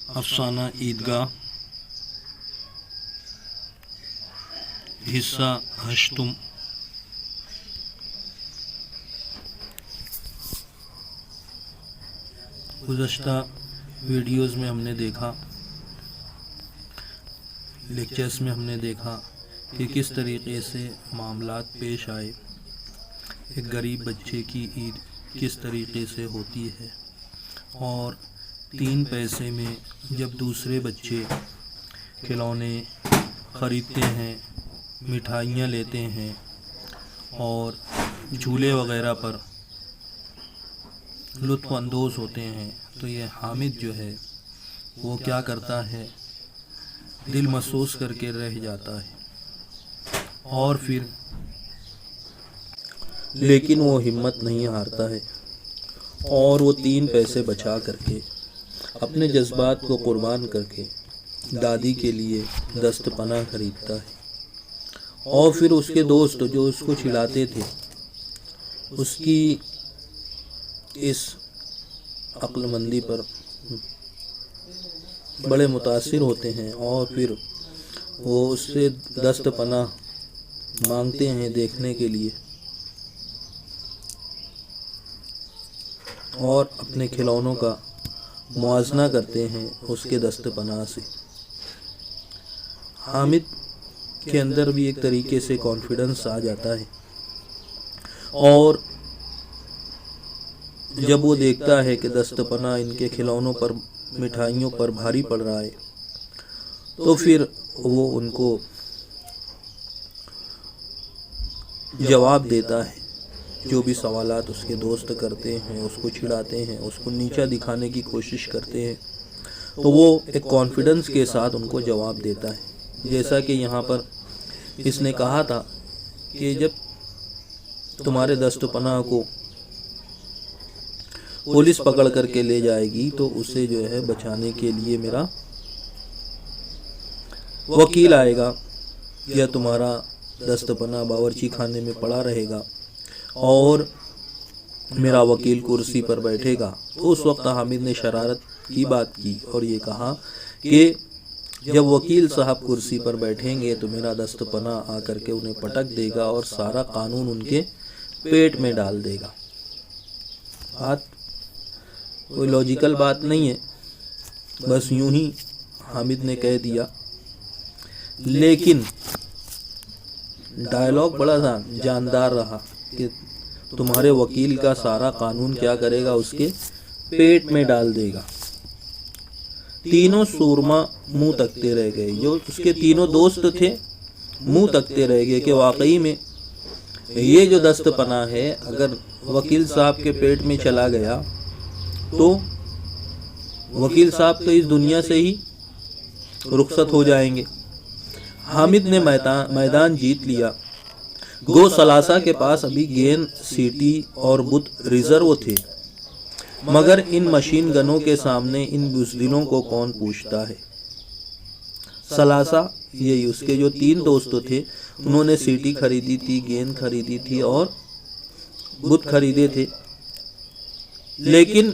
افسانہ عیدگاہ حصہ ہشتم۔ گزشتہ ویڈیوز میں ہم نے دیکھا، لیکچرز میں ہم نے دیکھا کہ کس طریقے سے معاملات پیش آئے، ایک غریب بچے کی عید کس طریقے سے ہوتی ہے، اور 3 پیسے میں جب دوسرے بچے کھلونے خریدتے ہیں، مٹھائیاں لیتے ہیں اور جھولے وغیرہ پر لطف اندوز ہوتے ہیں، تو یہ حامد جو ہے وہ کیا کرتا ہے، دل محسوس کر کے رہ جاتا ہے، اور پھر لیکن وہ ہمت نہیں ہارتا ہے اور وہ 3 پیسے بچا کر کے اپنے جذبات کو قربان کر کے دادی کے لیے دست پناہ خریدتا ہے، اور پھر اس کے دوست جو اس کو کھلاتے تھے اس کی اس عقل مندی پر بڑے متاثر ہوتے ہیں، اور پھر وہ اس سے دست پناہ مانگتے ہیں دیکھنے کے لیے، اور اپنے کھلونوں کا موازنہ کرتے ہیں اس کے دست پناہ سے۔ حامد کے اندر بھی ایک طریقے سے کانفیڈنس آ جاتا ہے، اور جب وہ دیکھتا ہے کہ دست پناہ ان کے کھلونوں پر، مٹھائیوں پر بھاری پڑ رہا ہے، تو پھر وہ ان کو جواب دیتا ہے، جو بھی سوالات اس کے دوست کرتے ہیں، اس کو چھڑاتے ہیں، اس کو نیچا دکھانے کی کوشش کرتے ہیں، تو وہ ایک کانفیڈنس کے ساتھ ان کو جواب دیتا ہے۔ جیسا کہ یہاں پر اس نے کہا تھا کہ جب تمہارے دست پناہ کو پولیس پکڑ کر کے لے جائے گی تو اسے جو ہے بچانے کے لیے میرا وکیل آئے گا، یا تمہارا دست پناہ باورچی خانے میں پڑا رہے گا اور میرا وکیل کرسی پر بیٹھے گا۔ تو اس وقت حامد نے شرارت کی بات کی اور یہ کہا کہ جب وکیل صاحب کرسی پر بیٹھیں گے تو میرا دست پناہ آ کر کے انہیں پٹک دے گا اور سارا قانون ان کے پیٹ میں ڈال دے گا۔ بات کوئی لاجیکل بات نہیں ہے، بس یوں ہی حامد نے کہہ دیا، لیکن ڈائلاگ بڑا جاندار رہا کہ تمہارے وکیل کا سارا قانون کیا کرے گا، اس کے پیٹ میں ڈال دے گا۔ تینوں سورما منہ تکتے رہ گئے، جو اس کے تینوں دوست تھے منہ تکتے رہ گئے کہ واقعی میں یہ جو دست پناہ ہے اگر وکیل صاحب کے پیٹ میں چلا گیا تو وکیل صاحب تو اس دنیا سے ہی رخصت ہو جائیں گے۔ حامد نے میدان جیت لیا، گو ثلاثہ کے پاس ابھی گیند، سیٹی اور بت ریزرو تھے، مگر ان مشین گنوں کے سامنے ان بزدلوں کو کون پوچھتا ہے۔ ثلاثہ یہی اس کے جو 3 دوست تھے، انہوں نے سیٹی خریدی تھی، گیند خریدی تھی اور بت خریدے تھے، لیکن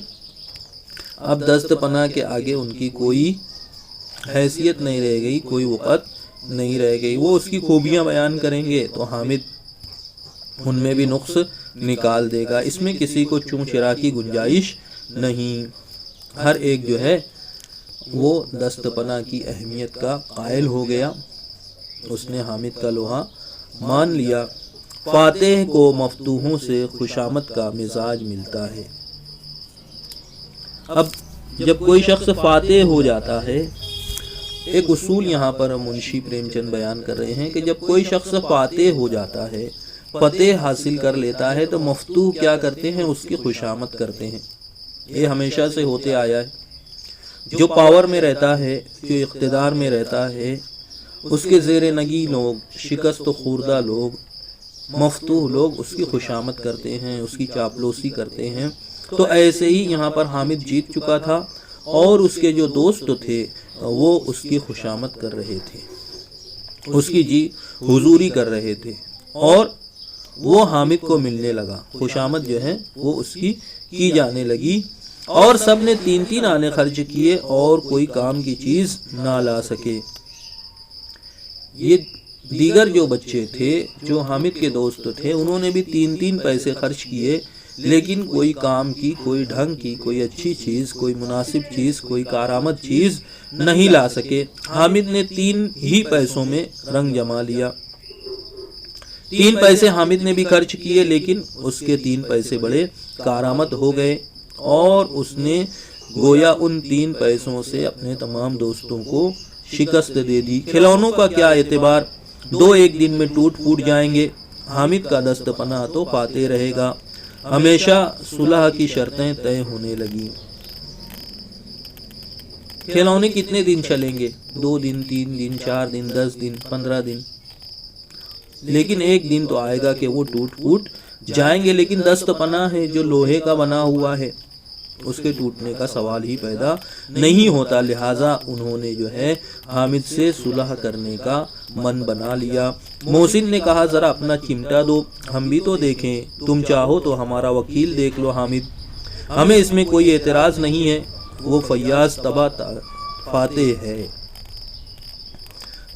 اب دست پناہ کے آگے ان کی کوئی حیثیت نہیں رہ گئی، کوئی وقت نہیں رہ گئی۔ وہ اس کی خوبیاں بیان کریں گے تو حامد ان میں بھی نقص نکال دے گا، اس میں کسی کو چون چرا کی گنجائش نہیں۔ ہر ایک جو ہے وہ دست پناہ کی اہمیت کا قائل ہو گیا، اس نے حامد کا لوہا مان لیا۔ فاتح کو مفتوحوں سے خوشامد کا مزاج ملتا ہے۔ اب جب کوئی شخص فاتح ہو جاتا ہے، ایک اصول یہاں پر منشی پریم چند بیان کر رہے ہیں کہ جب کوئی شخص فاتح ہو جاتا ہے، فتح حاصل کر لیتا ہے، تو مفتوح کیا کرتے ہیں، اس کی خوشامد کرتے ہیں۔ یہ ہمیشہ سے ہوتے آیا ہے، جو پاور میں رہتا ہے، جو اقتدار میں رہتا ہے، اس کے زیر نگی لوگ، شکست خوردہ لوگ، مفتوح لوگ اس کی خوشامد کرتے ہیں، اس کی چاپلوسی کرتے ہیں۔ تو ایسے ہی یہاں پر حامد جیت چکا تھا اور اس کے جو دوست تھے وہ اس کی خوشامد کر رہے تھے، اس کی حضوری کر رہے تھے، اور وہ حامد کو ملنے لگا، خوشامد جو ہے وہ اس کی جانے لگی، اور سب نے 3 آنے خرچ کیے اور کوئی کام کی چیز نہ لا سکے۔ یہ دیگر جو بچے تھے جو حامد کے دوست تھے انہوں نے بھی 3 پیسے خرچ کیے، لیکن کوئی کام کی، کوئی ڈھنگ کی، کوئی اچھی چیز، کوئی مناسب چیز، کوئی کارآمد چیز نہیں لا سکے۔ حامد نے 3 ہی پیسوں میں رنگ جما لیا۔ 3 پیسے حامد نے بھی خرچ کیے، لیکن اس کے 3 پیسے بڑے کارآمد ہو گئے اور اس نے گویا ان 3 پیسوں سے اپنے تمام دوستوں کو شکست دے دی۔ کھلونوں کا کیا اعتبار، 2-1 دن میں ٹوٹ پھوٹ جائیں گے۔ حامد کا دست پناہ تو فاتح رہے گا۔ ہمیشہ صلح کی شرطیں طے ہونے لگی۔ کھلونے کتنے دن چلیں گے؟ 2 دن، 3 دن، 4 دن، 10 دن، 15 دن، لیکن ایک دن تو آئے گا کہ وہ ٹوٹ پھوٹ جائیں گے۔ لیکن دست پناہ ہے جو لوہے کا بنا ہوا ہے، اس کے ٹوٹنے کا سوال ہی پیدا نہیں ہوتا۔ لہٰذا انہوں نے جو ہے حامد سے صلح کرنے کا من بنا لیا۔ محسن نے کہا ذرا اپنا چمٹا دو، ہم بھی تو دیکھیں، تم چاہو تو ہمارا وکیل دیکھ لو حامد، ہمیں اس میں کوئی اعتراض نہیں ہے، وہ فیاض طبع فاتح ہے۔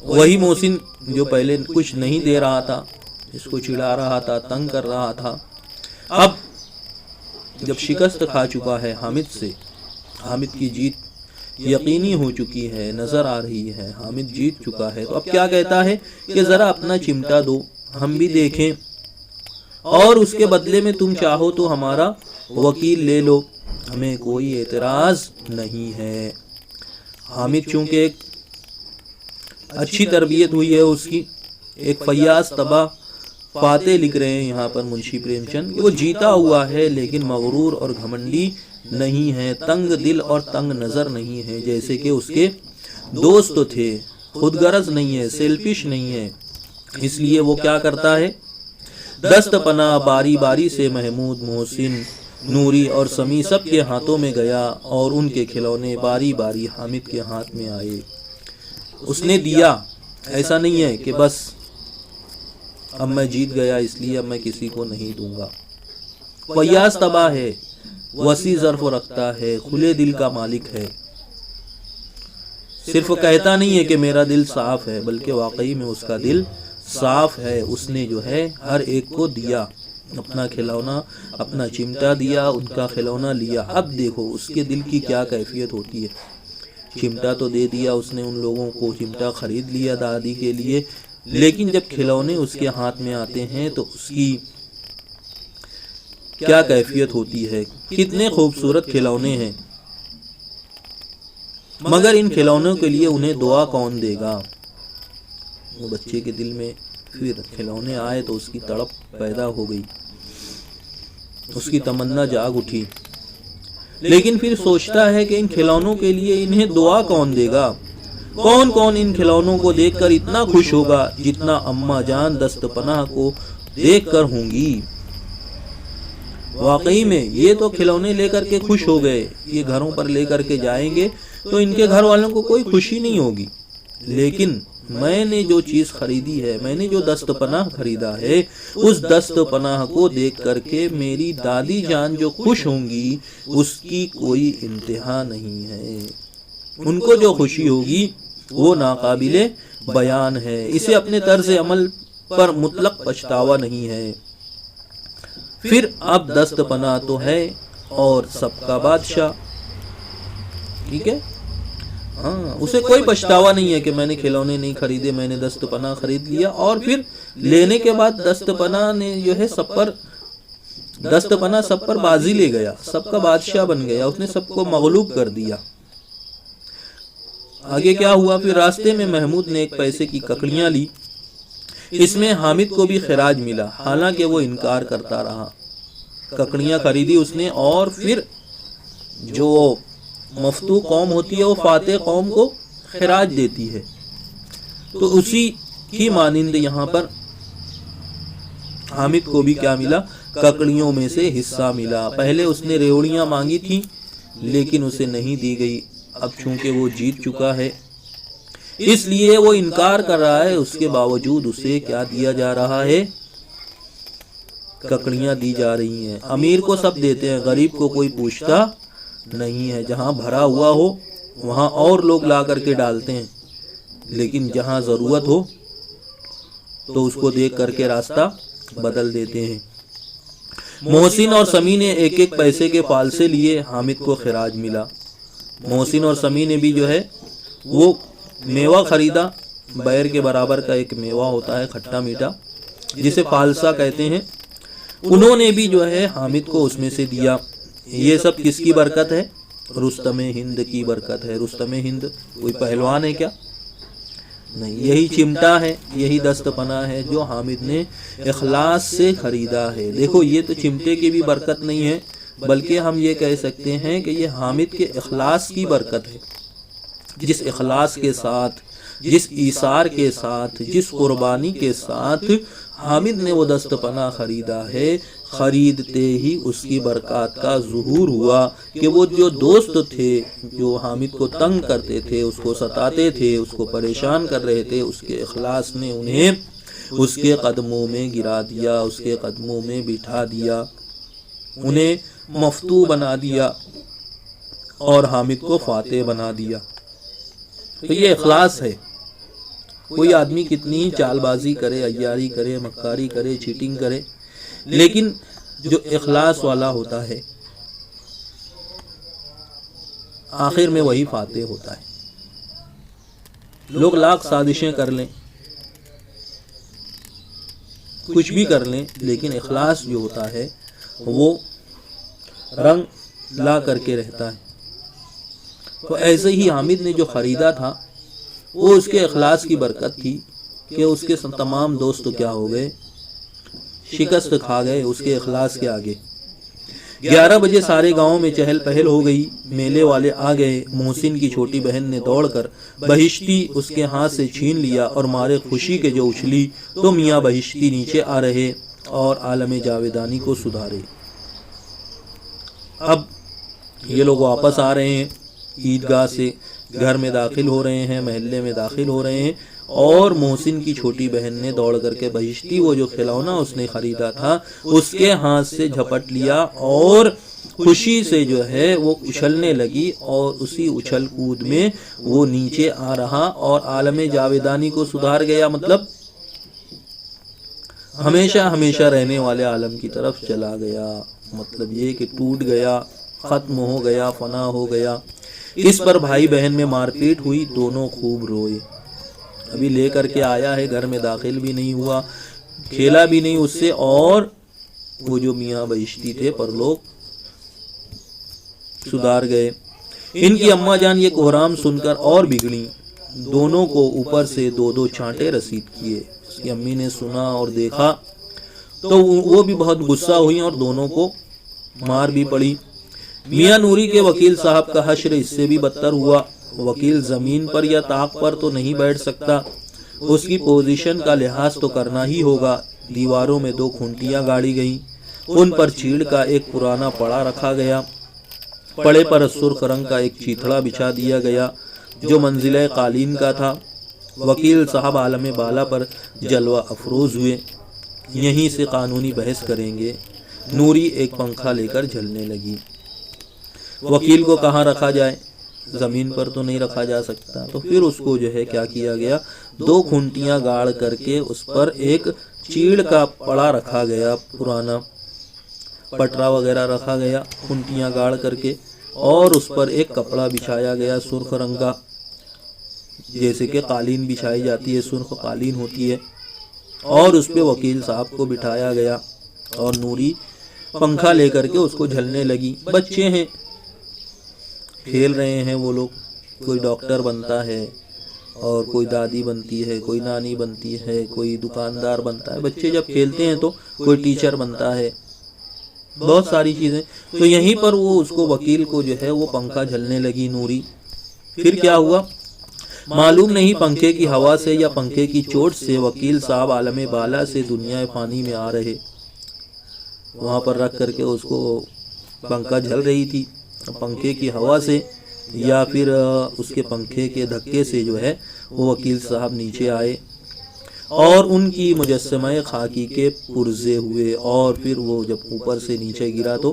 وہی محسن جو پہلے کچھ نہیں دے رہا تھا، اس کو چڑھا رہا تھا، تنگ کر رہا تھا، اب جب شکست کھا چکا ہے حامد سے، حامد کی جیت یقینی ہو چکی ہے، نظر آ رہی ہے، حامد جیت چکا ہے، تو اب کیا کہتا ہے کہ ذرا اپنا چمٹا دو، ہم بھی دیکھیں، اور اس کے بدلے میں تم چاہو تو ہمارا وکیل لے لو، ہمیں کوئی اعتراض نہیں ہے۔ حامد چونکہ ایک اچھی تربیت ہوئی ہے اس کی، ایک فیاض طبع فاتح لکھ رہے ہیں یہاں پر منشی پریم چند کہ وہ جیتا ہوا ہے لیکن مغرور اور گھمنڈی نہیں ہے، تنگ دل اور تنگ نظر نہیں ہے، جیسے کہ اس کے دوست تھے، خود غرض نہیں ہے، سیلفش نہیں ہے۔ اس لیے وہ کیا کرتا ہے، دست پناہ باری باری سے محمود، محسن، نوری اور سمیع سب کے ہاتھوں میں گیا اور ان کے کھلونے باری باری حامد کے ہاتھ میں آئے۔ اس نے دیا، ایسا نہیں ہے کہ بس اب میں جیت گیا اس لیے اب میں کسی کو نہیں دوں گا۔ فیاض طبع ہے، وسیع ظرف رکھتا ہے، کھلے دل کا مالک ہے، صرف کہتا نہیں ہے کہ میرا دل صاف ہے، بلکہ واقعی میں اس کا دل صاف ہے۔ اس نے جو ہے ہر ایک کو دیا، اپنا کھلونا، اپنا چمٹا دیا، ان کا کھلونا لیا۔ اب دیکھو اس کے دل کی کیا کیفیت ہوتی ہے، چمٹا تو دے دیا اس نے، ان لوگوں کو چمٹا خرید لیا دادی کے لیے، لیکن جب کھلونے اس کے ہاتھ میں آتے ہیں تو اس کی کیا کیفیت ہوتی ہے۔ کتنے خوبصورت کھلونے ہیں، مگر ان کھلونوں کے لیے انہیں دعا کون دے گا؟ وہ بچے کے دل میں پھر کھلونے آئے تو اس کی تڑپ پیدا ہو گئی، اس کی تمنا جاگ اٹھی، لیکن پھر سوچتا ہے کہ ان کھلونوں کے لیے انہیں دعا کون دے گا؟ کون کون ان کھلونوں کو دیکھ کر اتنا خوش ہوگا جتنا اماں جان دست پناہ کو دیکھ کر ہوں گی؟ واقعی میں یہ تو کھلونے لے کر کے خوش ہو گئے، یہ گھروں پر لے کر کے جائیں گے تو ان کے گھر والوں کو کوئی خوشی نہیں ہوگی، لیکن میں نے جو چیز خریدی ہے، میں نے جو دست پناہ خریدا ہے، اس دست پناہ کو دیکھ کر کے میری دادی جان جو خوش ہوں گی اس کی کوئی انتہا نہیں ہے، ان کو جو خوشی ہوگی وہ ناقابل بیان ہے۔ اسے اپنے طرز عمل پر مطلق پچھتاوا نہیں ہے۔ پھر اب دست پناہ تو ہے اور سب کا بادشاہ، ٹھیک ہے، ہاں، اسے کوئی پچھتاوا نہیں ہے کہ میں نے کھلونے نہیں خریدے، میں نے دست پناہ خرید لیا، اور پھر لینے کے بعد دست پناہ نے جو ہے دست پناہ سب پر بازی لے گیا، سب کا بادشاہ بن گیا، اس نے سب کو مغلوب کر دیا۔ آگے کیا ہوا؟ پھر راستے میں محمود نے ایک پیسے کی ککڑیاں لی، اس میں حامد کو بھی خراج ملا، حالانکہ وہ انکار کرتا رہا۔ ککڑیاں خریدی اس نے، اور پھر جو مفتو قوم ہوتی ہے وہ فاتح قوم کو خراج دیتی ہے، تو اسی کی مانند یہاں پر حامد کو بھی کیا ملا؟ ککڑیوں میں سے حصہ ملا۔ پہلے اس نے ریوڑیاں مانگی تھی لیکن اسے نہیں دی گئی، اب چونکہ وہ جیت چکا ہے اس لیے وہ انکار کر رہا ہے، اس کے باوجود اسے کیا دیا جا رہا ہے؟ ککڑیاں دی جا رہی ہیں۔ امیر کو سب دیتے ہیں، غریب کو کوئی پوچھتا نہیں ہے. جہاں بھرا ہوا ہو وہاں اور لوگ لا کر کے ڈالتے ہیں، لیکن جہاں ضرورت ہو تو اس کو دیکھ کر کے راستہ بدل دیتے ہیں. محسن اور سمیع نے ایک ایک پیسے کے فالسے لیے. حامد کو خراج ملا. محسن اور سمیع نے بھی جو ہے وہ میوہ خریدا. بیر کے برابر کا ایک میوہ ہوتا ہے کھٹا میٹھا جسے فالسا کہتے ہیں. انہوں نے بھی جو ہے حامد کو اس میں سے دیا. یہ سب کس کی برکت ہے؟ رستم ہند کی برکت ہے. رستم ہند کوئی پہلوان ہے کیا؟ نہیں، یہی چمٹا ہے، یہی دست پناہ ہے جو حامد نے اخلاص سے خریدا ہے. دیکھو یہ تو چمٹے کی بھی برکت نہیں ہے، بلکہ ہم یہ کہہ سکتے ہیں کہ یہ حامد کے اخلاص کی برکت ہے. جس اخلاص کے ساتھ، جس ایثار کے ساتھ، جس قربانی کے ساتھ حامد نے وہ دست پناہ خریدا ہے، خریدتے ہی اس کی برکات کا ظہور ہوا کہ وہ جو دوست تھے جو حامد کو تنگ کرتے تھے، اس کو ستاتے تھے، اس کو پریشان کر رہے تھے، اس کے اخلاص نے انہیں اس کے قدموں میں گرا دیا، اس کے قدموں میں بٹھا دیا، انہیں مفتو بنا دیا اور حامد کو فاتح بنا دیا. تو یہ اخلاص ہے. کوئی آدمی کتنی ہی چال بازی کرے، عیاری کرے، مکاری کرے، چیٹنگ کرے، لیکن جو اخلاص والا ہوتا ہے آخر میں وہی فاتح ہوتا ہے. لوگ لاکھ سازشیں کر لیں، کچھ بھی کر لیں، لیکن اخلاص جو ہوتا ہے وہ رنگ لا کر کے رہتا ہے. تو ایسے ہی حامد نے جو خریدا تھا وہ اس کے اخلاص کی برکت تھی کہ اس کے تمام دوست کیا ہو گئے؟ شکست کھا گئے اس کے اخلاص کے آگے. 11 بجے سارے گاؤں میں چہل پہل ہو گئی. میلے والے آ گئے. محسن کی چھوٹی بہن نے دوڑ کر بہشتی اس کے ہاتھ سے چھین لیا اور مارے خوشی کے جو اچھلی تو میاں بہشتی نیچے آ رہے اور عالم جاویدانی کو سدھارے. اب یہ لوگ واپس آ رہے ہیں عیدگاہ سے، گھر میں داخل ہو رہے ہیں، محلے میں داخل ہو رہے ہیں، اور محسن کی چھوٹی بہن نے دوڑ کر کے بہشتی وہ جو کھلونا اس نے خریدا تھا اس کے ہاتھ سے جھپٹ لیا اور خوشی سے جو ہے وہ اچھلنے لگی، اور اسی اچھل کود میں وہ نیچے آ رہا اور عالم جاویدانی کو سدھار گیا. مطلب ہمیشہ ہمیشہ رہنے والے عالم کی طرف چلا گیا. مطلب یہ کہ ٹوٹ گیا، ختم ہو گیا، فنا ہو گیا. اس پر بھائی بہن میں مار پیٹ ہوئی. دونوں خوب روئے. ابھی لے کر کے آیا ہے، گھر میں داخل بھی نہیں ہوا، کھیلا بھی نہیں اس سے، اور وہ جو میاں بہشتی تھے پر لوگ سدھار گئے. ان کی اماں جان یہ کوہرام سن کر اور بگڑی. دونوں کو اوپر سے 2 چانٹے رسید کیے. اس کی امی نے سنا اور دیکھا تو وہ بھی بہت غصہ ہوئی اور دونوں کو مار بھی پڑی. میاں نوری کے وکیل صاحب کا حشر اس سے بھی بدتر ہوا. وکیل زمین پر یا طاق پر تو نہیں بیٹھ سکتا، اس کی پوزیشن کا لحاظ تو کرنا ہی ہوگا. دیواروں میں 2 کھونٹیاں گاڑی گئیں، ان پر چیڑ کا ایک پرانا پڑا رکھا گیا. پڑے پر سرخ رنگ کا ایک چیتھڑا بچھا دیا گیا جو منزلہ قالین کا تھا. وکیل صاحب عالم بالا پر جلوہ افروز ہوئے. یہیں سے قانونی بحث کریں گے. نوری ایک پنکھا لے کر جھلنے لگی. وکیل کو کہاں رکھا جائے؟ زمین پر تو نہیں رکھا جا سکتا. تو پھر اس کو جو ہے کیا کیا گیا، 2 کھونٹیاں گاڑ کر کے اس پر ایک چیڑ کا پڑا رکھا گیا، پرانا پٹرا وغیرہ رکھا گیا کھونٹیاں گاڑ کر کے، اور اس پر ایک کپڑا بچھایا گیا سرخ رنگ کا، جیسے کہ قالین بچھائی جاتی ہے، سرخ قالین ہوتی ہے، اور اس پہ وکیل صاحب کو بٹھایا گیا. اور نوری پنکھا لے کر کے اس کو جھلنے لگی. بچے ہیں، کھیل رہے ہیں وہ لوگ. کوئی ڈاکٹر بنتا ہے اور کوئی دادی بنتی ہے، کوئی نانی بنتی ہے، کوئی دکاندار بنتا ہے. بچے جب کھیلتے ہیں تو کوئی ٹیچر بنتا ہے، بہت ساری چیزیں. تو یہیں پر وہ اس کو وکیل کو جو ہے وہ پنکھا جھلنے لگی نوری. پھر کیا ہوا معلوم نہیں، پنکھے کی ہوا سے یا پنکھے کی چوٹ سے وکیل صاحب عالم بالا سے دنیا فانی میں آ رہے. وہاں پر رکھ کر کے اس کو پنکھا جھل رہی تھی، پنکھے کی ہوا سے یا پھر اس کے پنکھے کے دھکے سے جو ہے وہ وکیل صاحب نیچے آئے اور ان کی مجسمہ خاکی کے پرزے ہوئے. اور پھر وہ جب اوپر سے نیچے گرا تو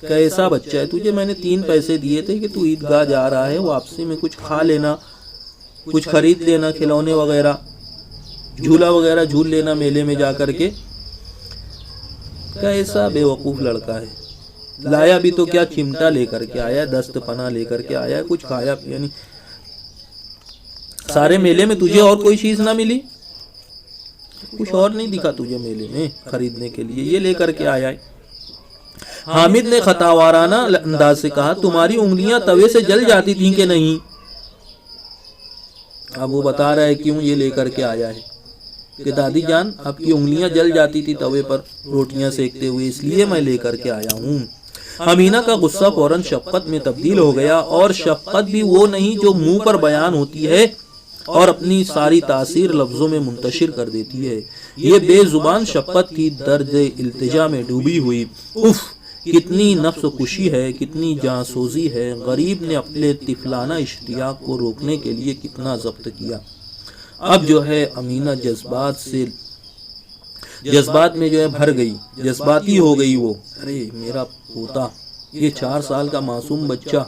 کیسا بچہ ہے، تجھے میں نے 3 پیسے دیے تھے کہ تو عیدگاہ جا رہا ہے، واپسی میں کچھ کھا لینا، کچھ خرید لینا، کھلونے وغیرہ، جھولا وغیرہ جھول لینا میلے میں جا کر کے۔ کیسا بے وقوف لڑکا ہے، لایا بھی تو کیا چمٹا لے کر کے آیا، دست پناہ لے کر کے آیا، کچھ کھایا پیا نہیں۔ سارے میلے میں تجھے اور کوئی چیز نہ ملی، کچھ اور نہیں دکھا تجھے میلے میں خریدنے کے لیے، یہ لے کر کے آیا ہے۔ حامد نے خطاوارانہ انداز سے کہا، تمہاری انگلیاں توے سے جل جاتی تھیں کہ نہیں؟ اب وہ بتا رہا ہے کیوں یہ لے کر کے آیا ہے، کہ دادی جان آپ کی انگلیاں جل جاتی تھی توے پر روٹیاں سیکتے ہوئے، اس لیے میں لے کر کے آیا ہوں۔ امینہ کا غصہ فوراً شفقت میں تبدیل ہو گیا، اور شفقت بھی وہ نہیں جو منہ پر بیان ہوتی ہے اور اپنی ساری تاثیر لفظوں میں منتشر کر دیتی ہے۔ یہ بے زبان شفقت تھی، درد التجا میں ڈوبی ہوئی۔ اف، کتنی نفس کشی ہے، کتنی جانسوزی ہے۔ غریب نے اپنے طفلانہ اشتیاق کو روکنے کے لیے کتنا ضبط کیا۔ اب جو ہے امینہ جذبات میں جو ہے بھر گئی، جذباتی ہو گئی وہ۔ ارے میرا پوتا، یہ 4 سال کا معصوم بچہ،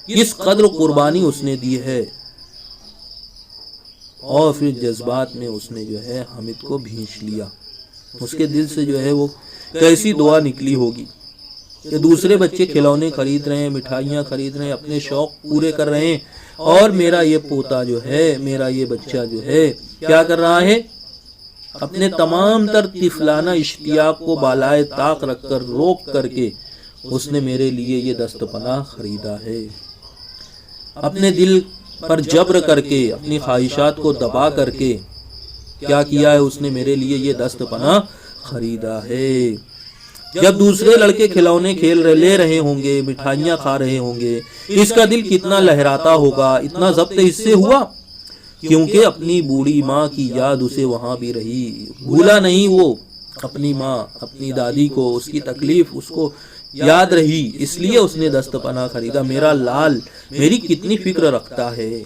کس قدر قربانی اس نے دی ہے۔ اور پھر جذبات میں اس نے جو ہے حامد کو بھینچ لیا۔ اس کے دل سے جو ہے وہ کیسی دعا نکلی ہوگی کہ دوسرے بچے کھلونے خرید رہے ہیں، مٹھائیاں خرید رہے ہیں، اپنے شوق پورے کر رہے ہیں، اور میرا یہ پوتا جو ہے، میرا یہ بچہ جو ہے کیا کر رہا ہے؟ اپنے تمام تر طفلانہ اشتیاق کو بالائے طاق رکھ کر، روک کر کے اس نے میرے لیے یہ دست پناہ خریدا ہے۔ اپنے دل پر جبر کر کے، اپنی خواہشات کو دبا کر کے کیا کیا ہے اس نے میرے لیے یہ دست پناہ خریدا ہے۔ جب دوسرے لڑکے کھلونے لے رہے ہوں گے، مٹھائیاں کھا رہے ہوں گے، اس کا دل کتنا لہراتا ہوگا۔ اتنا ضبط اس سے ہوا کیونکہ اپنی بوڑھی ماں کی یاد اسے وہاں بھی رہی، بھولا نہیں وہ اپنی ماں، اپنی دادی کو، اس کی تکلیف اس کو یاد رہی، اس لیے اس نے دست پناہ خریدا۔ میرا لال میری کتنی فکر رکھتا ہے،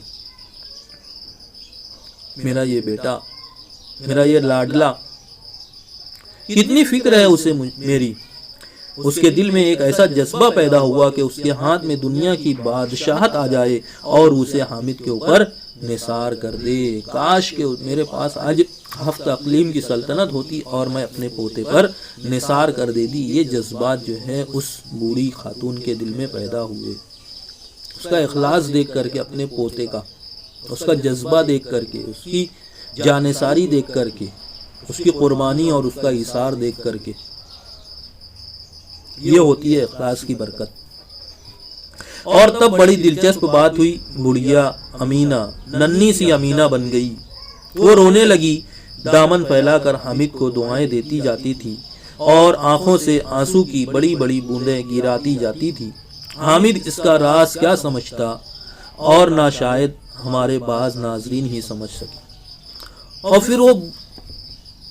میرا یہ بیٹا، میرا یہ لاڈلا، کتنی فکر ہے اسے میری۔ اس کے دل میں ایک ایسا جذبہ پیدا ہوا کہ اس کے ہاتھ میں دنیا کی بادشاہت آ جائے اور اسے حامد کے اوپر نثار کر دے۔ کاش کہ میرے پاس آج ہفت اقلیم کی سلطنت ہوتی اور میں اپنے پوتے پر نثار کر دے دی۔ یہ جذبات جو ہے اس بوڑھی خاتون کے دل میں پیدا ہوئے۔ اس کا اخلاص دیکھ کر کے، اپنے پوتے کا، اس کا جذبہ دیکھ کر کے، اس کی جانثاری دیکھ کر کے، اس کی قربانی اور اس کا ایثار دیکھ کر کے، یہ ہوتی ہے اخلاص کی برکت۔ اور تب بڑی دلچسپ بات ہوئی، بڑھیا امینہ ننھی سی امینہ بن گئی۔ وہ رونے لگی، دامن پھیلا کر حامد کو دعائیں دیتی جاتی تھی اور آنکھوں سے آنسو کی بڑی بڑی بوندیں گراتی جاتی تھی۔ حامد اس کا راز کیا سمجھتا، اور نہ شاید ہمارے بعض ناظرین ہی سمجھ سکے۔ اور پھر وہ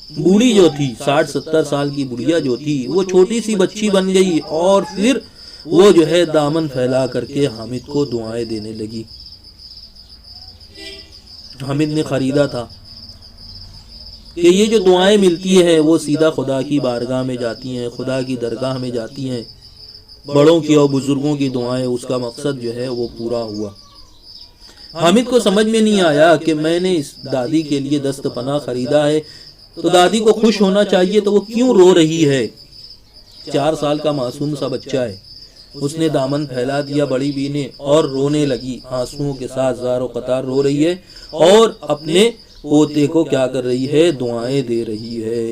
بوڑھی جو تھی، 60-70 سال کی بڑھیا جو تھی، وہ چھوٹی سی بچی بن گئی، اور پھر وہ جو ہے دامن پھیلا کر کے حامد کو دعائیں دینے لگی۔ حامد نے خریدا تھا کہ یہ جو دعائیں ملتی ہے وہ سیدھا خدا کی بارگاہ میں جاتی ہیں، خدا کی درگاہ میں جاتی ہیں، بڑوں کی اور بزرگوں کی دعائیں، اس کا مقصد جو ہے وہ پورا ہوا۔ حامد کو سمجھ میں نہیں آیا کہ میں نے اس دادی کے لیے دست پناہ خریدا ہے تو دادی کو خوش ہونا چاہیے، تو وہ کیوں رو رہی ہے؟ 4 سال کا معصوم سا بچہ ہے، اس نے دامن پھیلا دیا بڑی بی نے اور رونے لگی، آنسوؤں کے ساتھ زار و قطار رو رہی ہے، اور اپنے پوتے کو کیا کر رہی ہے؟ دعائیں دے رہی ہے۔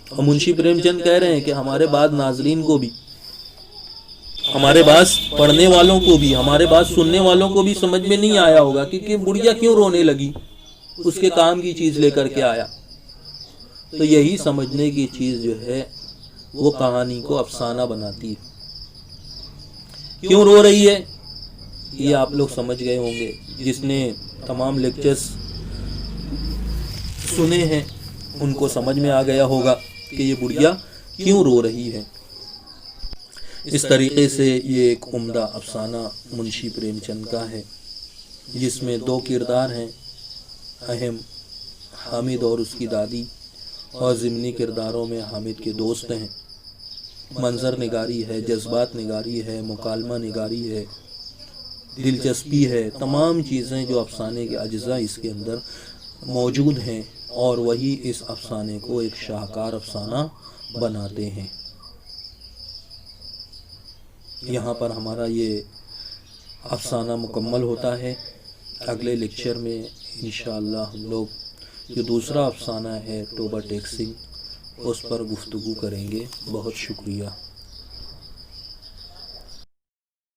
اور منشی پریم چند کہہ رہے ہیں کہ ہمارے بعد ناظرین کو بھی، ہمارے بعض پڑھنے والوں کو بھی، ہمارے بعض سننے والوں کو بھی سمجھ میں نہیں آیا ہوگا کہ بڑھیا کیوں رونے لگی، اس کے کام کی چیز لے کر کے آیا۔ تو یہی سمجھنے کی چیز جو ہے وہ کہانی کو افسانہ بناتی ہے۔ کیوں رو رہی ہے یہ آپ لوگ سمجھ گئے ہوں گے، جس نے تمام لیکچرز سنے ہیں ان کو سمجھ میں آ گیا ہوگا کہ یہ بڑھیا کیوں رو رہی ہے۔ اس طریقے سے یہ ایک عمدہ افسانہ منشی پریم چند کا ہے، جس میں 2 کردار ہیں اہم، حامد اور اس کی دادی، اور ضمنی کرداروں میں حامد کے دوست ہیں، منظر نگاری ہے، جذبات نگاری ہے، مکالمہ نگاری ہے، دلچسپی ہے، تمام چیزیں جو افسانے کے اجزاء اس کے اندر موجود ہیں، اور وہی اس افسانے کو ایک شاہکار افسانہ بناتے ہیں۔ یہاں پر ہمارا یہ افسانہ مکمل ہوتا ہے۔ اگلے لیکچر میں انشاءاللہ ہم لوگ جو دوسرا افسانہ ہے توبہ ٹیک سنگھ، اس پر گفتگو کریں گے۔ بہت شکریہ۔